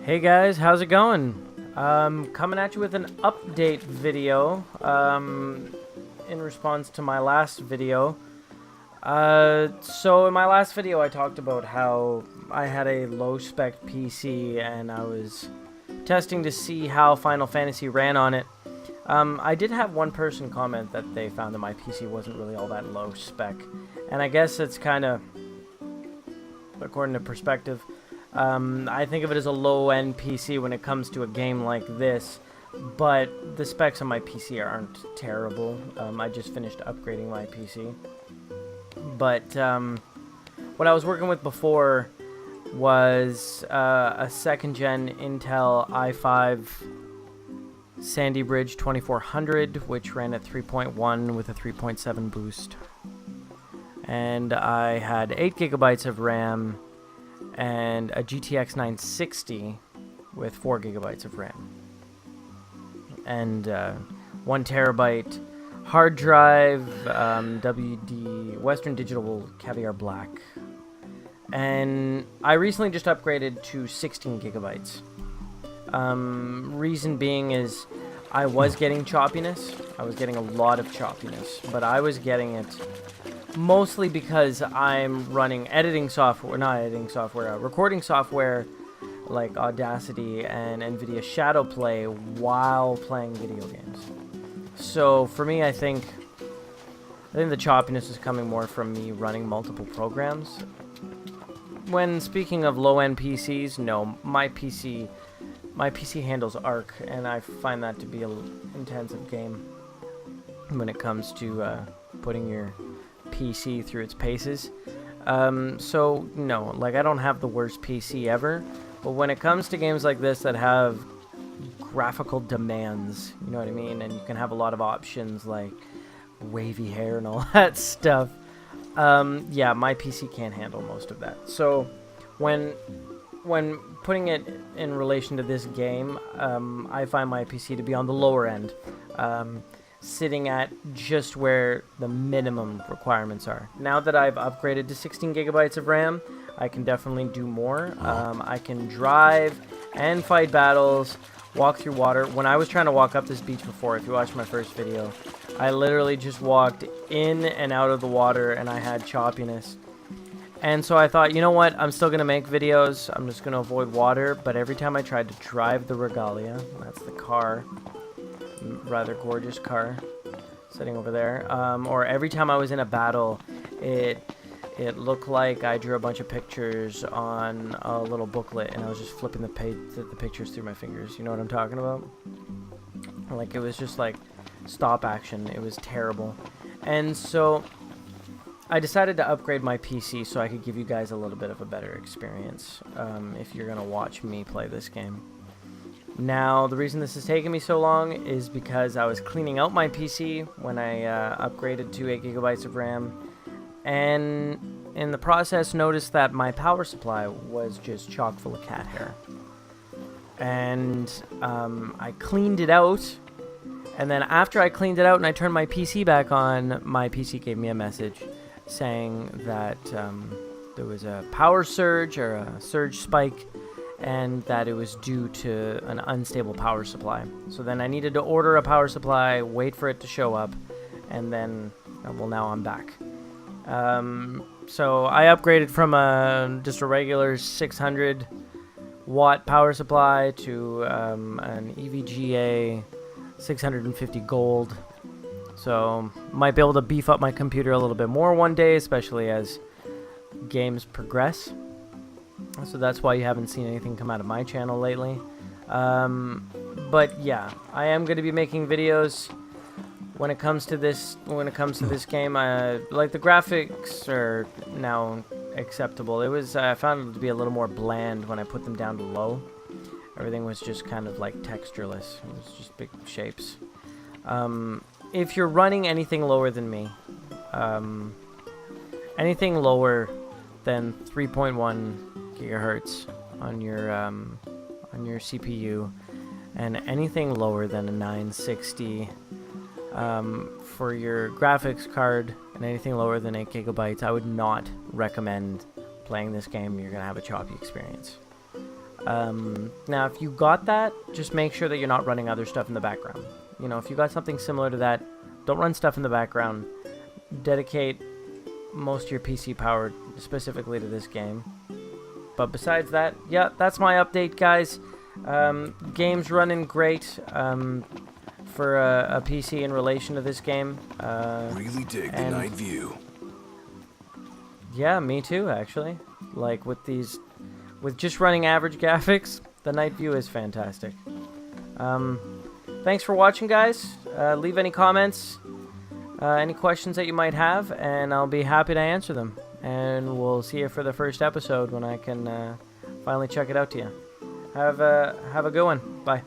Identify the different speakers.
Speaker 1: Hey guys, how's it going? Coming at you with an update video in response to my last video. So in my last video I talked about how I had a low spec PC and I was testing to see how Final Fantasy ran on it. I did have one person comment that they found that my PC wasn't really all that low spec, and I guess it's kind of according to perspective. I think of it as a low-end PC when it comes to a game like this, but the specs on my PC aren't terrible. I just finished upgrading my PC. But what I was working with before was a second-gen Intel i5 Sandy Bridge 2400, which ran at 3.1 with a 3.7 boost. And I had 8 gigabytes of RAM and a GTX 960 with 4 gigabytes of RAM. And 1 terabyte hard drive, WD Western Digital Caviar Black. And I recently just upgraded to 16 gigabytes. Reason being is I was getting choppiness. I was getting a lot of choppiness, but I was getting it mostly because I'm running recording software like Audacity and NVIDIA Shadowplay while playing video games. So for me, I think the choppiness is coming more from me running multiple programs. When speaking of low-end PCs, no, my PC handles Arc, and I find that to be an intensive game when it comes to putting your PC through its paces. So no, like, I don't have the worst PC ever, but when it comes to games like this that have graphical demands, you know what I mean, and you can have a lot of options like wavy hair and all that stuff, yeah, my PC can't handle most of that. So when putting it in relation to this game, I find my PC to be on the lower end, sitting at just where the minimum requirements are. Now that I've upgraded to 16 gigabytes of RAM, I can definitely do more. I can drive and fight battles, walk through water. When I was trying to walk up this beach before, if you watched my first video, I literally just walked in and out of the water and I had choppiness. And so I thought, you know what, I'm still going to make videos, I'm just going to avoid water, but every time I tried to drive the Regalia, that's the car, rather gorgeous car sitting over there, or every time I was in a battle, it looked like I drew a bunch of pictures on a little booklet and I was just flipping the pictures through my fingers. You know what I'm talking about? Like, it was just like stop action. It was terrible. And so I decided to upgrade my PC so I could give you guys a little bit of a better experience if you're gonna watch me play this game. Now, the reason this is taking me so long is because I was cleaning out my PC when I upgraded to 8 gigabytes of RAM, and in the process noticed that my power supply was just chock full of cat hair. And I cleaned it out, and then after I cleaned it out and I turned my PC back on, my PC gave me a message saying that there was a power surge or a surge spike, and that it was due to an unstable power supply. So then I needed to order a power supply, wait for it to show up, and then, well, now I'm back. So I upgraded from just a regular 600 watt power supply to an EVGA 650 gold. So might be able to beef up my computer a little bit more one day, especially as games progress. So that's why you haven't seen anything come out of my channel lately. But yeah, I am going to be making videos when it comes to this. Game, like, the graphics are now acceptable. I found it to be a little more bland when I put them down to low. Everything was just kind of like textureless. It was just big shapes. If you're running anything lower than me, anything lower than 3.1 gigahertz on your CPU, and anything lower than a 960 for your graphics card, and anything lower than 8 gigabytes, I would not recommend playing this game. You're gonna have a choppy experience. Now, if you got that, just make sure that you're not running other stuff in the background. You know, if you got something similar to that, don't run stuff in the background. Dedicate most of your PC power specifically to this game. But besides that, yeah, that's my update, guys. Game's running great for a PC in relation to this game.
Speaker 2: Really dig the night view.
Speaker 1: Yeah, me too, actually. Like, with just running average graphics, the night view is fantastic. Thanks for watching, guys. Leave any comments, any questions that you might have, and I'll be happy to answer them. And we'll see you for the first episode when I can finally check it out to you. Have a good one. Bye.